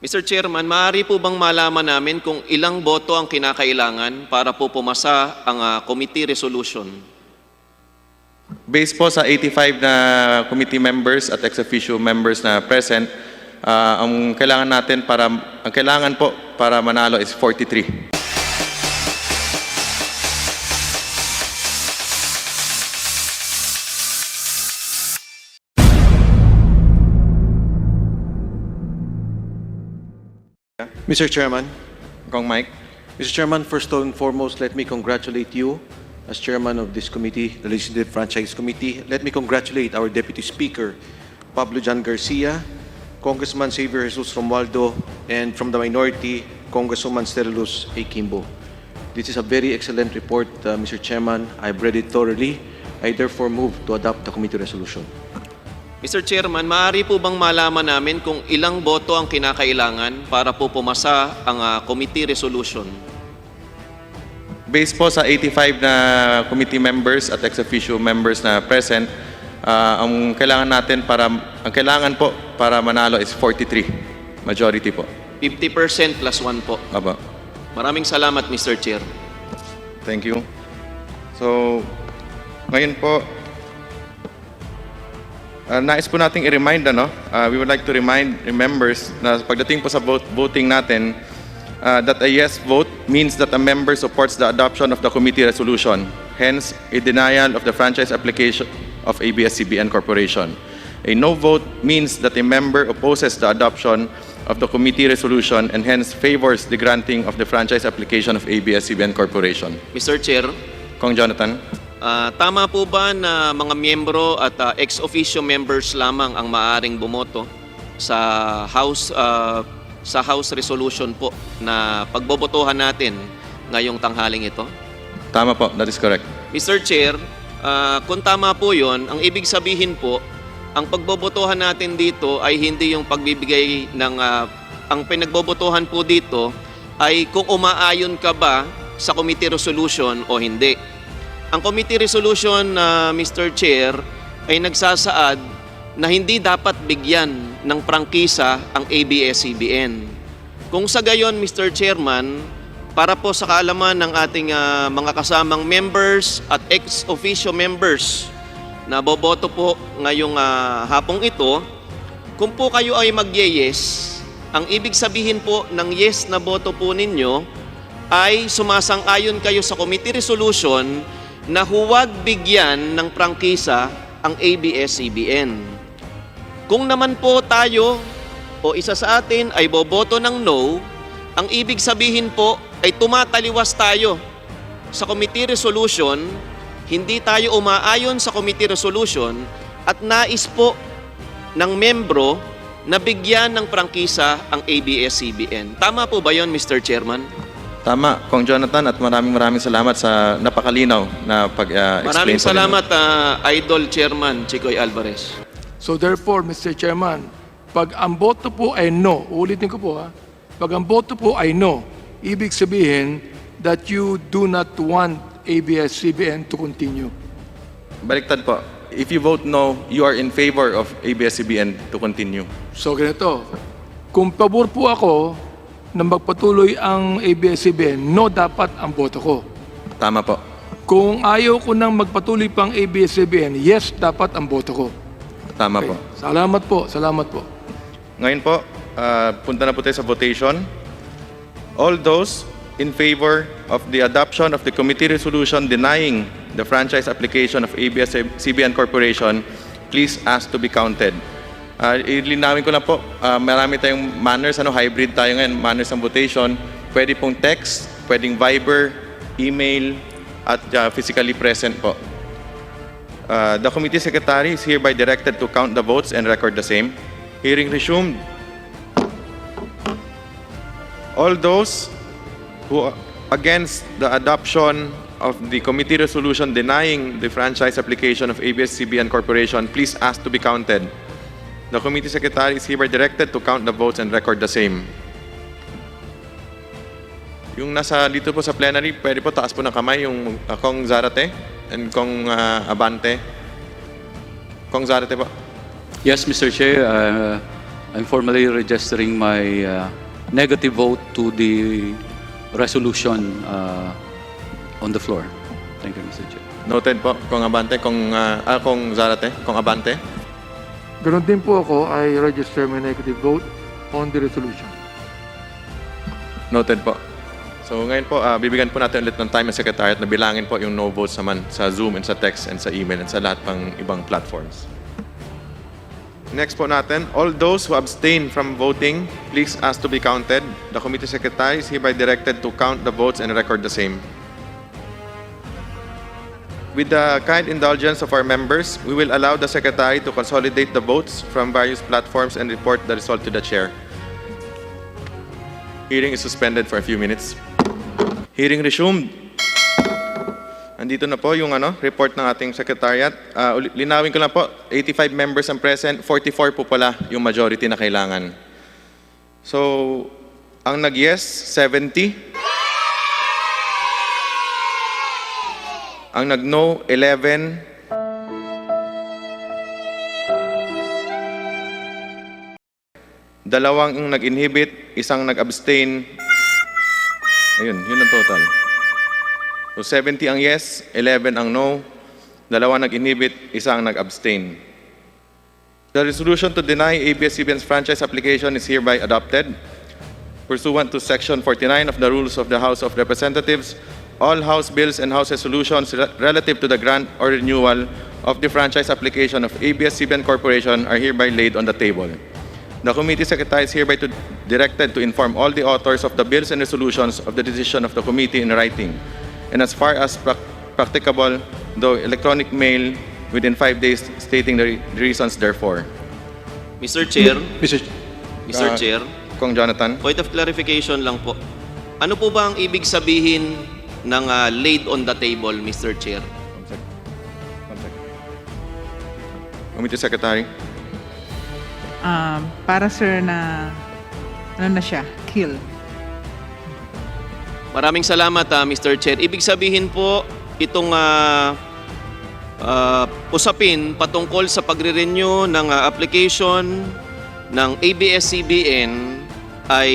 Mr. Chairman, maaari po bang malaman namin kung ilang boto ang kinakailangan para po pumasa ang committee resolution? Based po sa 85 na committee members at ex-officio members na present, ang kailangan po para manalo is 43. Mr. Chairman, Kong Mike. Mr. Chairman, first and foremost, let me congratulate you as chairman of this committee, the Legislative Franchise Committee. Let me congratulate our Deputy Speaker, Pablo Jan Garcia, Congressman Xavier Jesus Romualdo, and from the minority, Congresswoman Sterilus A. Kimbo. This is a very excellent report, Mr. Chairman. I've read it thoroughly. I therefore move to adopt the committee resolution. Mr. Chairman, maaari po bang malaman namin kung ilang boto ang kinakailangan para po pumasa ang committee resolution? Based po sa 85 na committee members at ex-officio members na present, ang kailangan po para manalo is 43. Majority po. 50% plus 1 po. Aba. Maraming salamat, Mr. Chair. Thank you. So, ngayon po, nais po nating i-remind, we would like to remind members na pagdating po sa voting natin, that a yes vote means that a member supports the adoption of the committee resolution. Hence, a denial of the franchise application of ABS-CBN Corporation. A no vote means that a member opposes the adoption of the committee resolution and hence favors the granting of the franchise application of ABS-CBN Corporation. Mr. Chair, Kong Jonathan. tama po ba na mga miyembro at ex-officio members lamang ang maaaring bumoto sa House resolution po na pagbobotohan natin ngayong tanghaling ito? Tama po, that is correct. Mr. Chair, kung tama po yun, ang ibig sabihin po, ang pagbobotohan natin dito ay hindi yung pagbibigay ng... ang pinagbobotohan po dito ay kung umaayon ka ba sa committee resolution o hindi. Ang committee resolution, Mr. Chair, ay nagsasaad na hindi dapat bigyan ng prangkisa ang ABS-CBN. Kung sa gayon, Mr. Chairman, para po sa kaalaman ng ating mga kasamang members at ex-officio members na boboto po ngayong hapong ito, kung po kayo ay mag-yes, ang ibig sabihin po ng yes na boto po ninyo ay sumasang-ayon kayo sa committee resolution na huwag bigyan ng prangkisa ang ABS-CBN. Kung naman po tayo o isa sa atin ay boboto ng no, ang ibig sabihin po ay tumataliwas tayo sa committee resolution, hindi tayo umaayon sa committee resolution at nais po ng membro na bigyan ng prangkisa ang ABS-CBN. Tama po ba yon, Mr. Chairman? Tama, Kong Jonathan, at maraming salamat sa napakalinaw na pag-explain. Maraming salamat, Idol Chairman Chicoy Alvarez. So therefore, Mr. Chairman, pag ang boto po ay no, ulitin ko po pag ang boto po ay no, ibig sabihin that you do not want ABS-CBN to continue. Baliktad po. If you vote no, you are in favor of ABS-CBN to continue. So ganito, kung pabor po ako na magpatuloy ang ABS-CBN, no dapat ang boto ko. Tama po. Kung ayaw ko nang magpatuloy pang ABS-CBN, yes dapat ang boto ko. Tama po. Salamat po, salamat po. Ngayon po, punta na po tayo sa votation. All those in favor of the adoption of the committee resolution denying the franchise application of ABS-CBN Corporation, please ask to be counted. Ilinawin ko na po, marami tayong manners, hybrid tayo ngayon, manners ng votation. Pwede pong text, pwedeng Viber, email, at physically present po. The committee secretary is hereby directed to count the votes and record the same. Hearing resumed. All those who are against the adoption of the committee resolution denying the franchise application of ABS-CBN Corporation, please ask to be counted. The committee secretary is hereby directed to count the votes and record the same. Yung nasa dito po sa plenary, pwede po taas po ng kamay yung Kong Zarate and Kong Abante. Kong Zarate po. Yes, Mr. Chair. I'm formally registering my negative vote to the resolution on the floor. Thank you, Mr. Chair. Noted po, Kong Abante, Kong Zarate, Kong Abante. Ganon din po ako, I register my negative vote on the resolution. Noted po. So ngayon po, bibigyan po natin ulit ng time ang Secretariat na bilangin po yung no votes naman sa Zoom and sa text and sa email and sa lahat pang ibang platforms. Next po natin, all those who abstain from voting, please ask to be counted. The Committee Secretary is hereby directed to count the votes and record the same. With the kind indulgence of our members, we will allow the Secretary to consolidate the votes from various platforms and report the result to the Chair. Hearing is suspended for a few minutes. Hearing resumed. Andito na po yung report ng ating Secretariat. Linawin ko lang po, 85 members ang present, 44 po pala yung majority na kailangan. So, ang nag-yes, 70. Ang nag-no, 11. Dalawang yung nag-inhibit, isang nag-abstain. Ayun, yun ang total. So 70 ang yes, 11 ang no, dalawa nag-inhibit, isa ang nag-abstain. The resolution to deny ABS-CBN's franchise application is hereby adopted. Pursuant to Section 49 of the Rules of the House of Representatives, all House bills and House resolutions relative to the grant or renewal of the franchise application of ABS-CBN Corporation are hereby laid on the table. The Committee Secretary is hereby directed to inform all the authors of the bills and resolutions of the decision of the committee in writing, and as far as practicable, though electronic mail within 5 days stating the reasons therefore. Mr. Chair, Mr. Chair, Kong Jonathan. point of clarification lang po. Ano po ba ang ibig sabihin ng laid on the table, Mr. Chair? One sec. Committee Secretary. Para sir na ano na siya, kill. Maraming salamat, Mr. Chair. Ibig sabihin po, itong usapin patungkol sa pagre-renew ng application ng ABS-CBN ay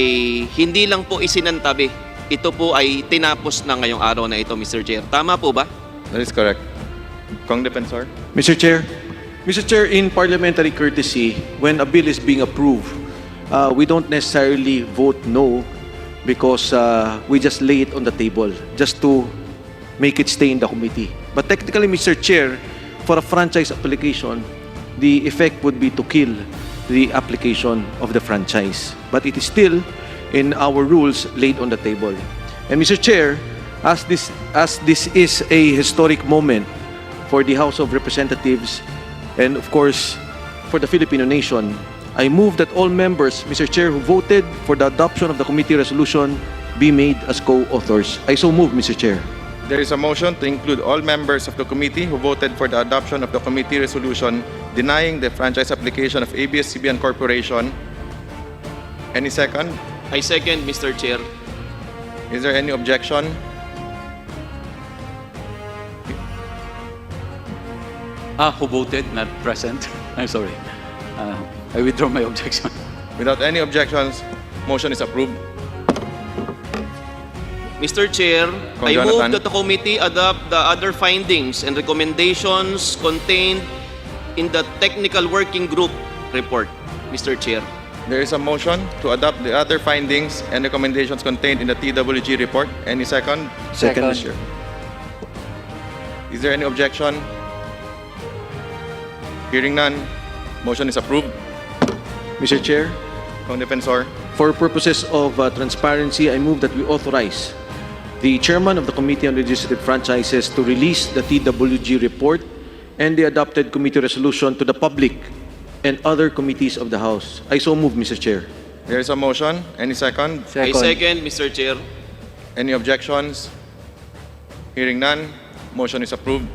hindi lang po isinantabi. Ito po ay tinapos na ngayong araw na ito, Mr. Chair. Tama po ba? That is correct. Kong Defensor. Mr. Chair, in parliamentary courtesy, when a bill is being approved, we don't necessarily vote no because we just lay it on the table just to make it stay in the committee. But technically, Mr. Chair, for a franchise application, the effect would be to kill the application of the franchise. But it is still in our rules laid on the table. And Mr. Chair, as this is a historic moment for the House of Representatives and of course for the Filipino nation, I move that all members, Mr. Chair, who voted for the adoption of the committee resolution be made as co-authors. I so move, Mr. Chair. There is a motion to include all members of the committee who voted for the adoption of the committee resolution denying the franchise application of ABS-CBN Corporation. Any second? I second, Mr. Chair. Is there any objection? Who voted, not present? I'm sorry. I withdraw my objection. Without any objections, motion is approved. Mr. Chair, Kong I move Jonathan. that the committee adopt the other findings and recommendations contained in the technical working group report, Mr. Chair. There is a motion to adopt the other findings and recommendations contained in the TWG report. Any second? Second, Mr. Chair. Is there any objection? Hearing none, motion is approved. Mr. Chair, Kong Defensor. for purposes of transparency, I move that we authorize the chairman of the Committee on Legislative Franchises to release the TWG report and the adopted committee resolution to the public and other committees of the House. I so move, Mr. Chair. There is a motion. Any second? I second, Mr. Chair. Any objections? Hearing none, motion is approved.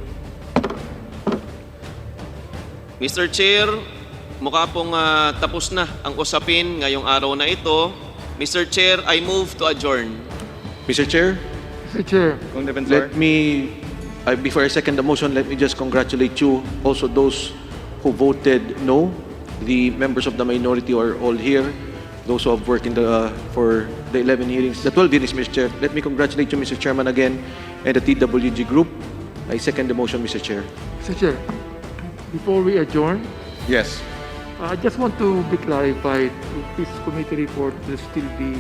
Mr. Chair, mukha pong tapos na ang usapin ngayong araw na ito. Mr. Chair, I move to adjourn. Mr. Chair, Mr. Chair, Kong Defensor. let me, before I second the motion, let me just congratulate you, also those who voted no. The members of the minority are all here. Those who have worked for the 11 hearings, the 12 hearings, Mr. Chair. Let me congratulate you, Mr. Chairman, again, and the TWG group. I second the motion, Mr. Chair. Mr. Chair, before we adjourn, Yes. I just want to be clarified if this committee report will still be...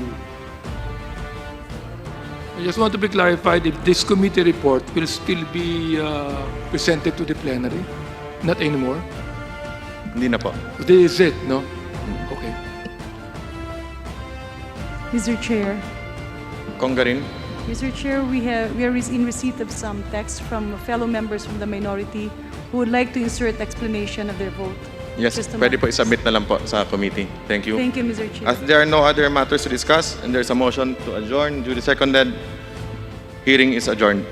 I just want to be clarified if this committee report will still be presented to the plenary, not anymore. Hindi na po. This is it, no? Okay. Mr. Chair, Congarin. Mr. Chair, we are in receipt of some text from fellow members from the minority who would like to insert explanation of their vote. Yes, Just a pwede po moment. isubmit na lang po sa committee. Thank you. Thank you, Mr. Chair. As there are no other matters to discuss and there's a motion to adjourn, duly seconded, hearing is adjourned.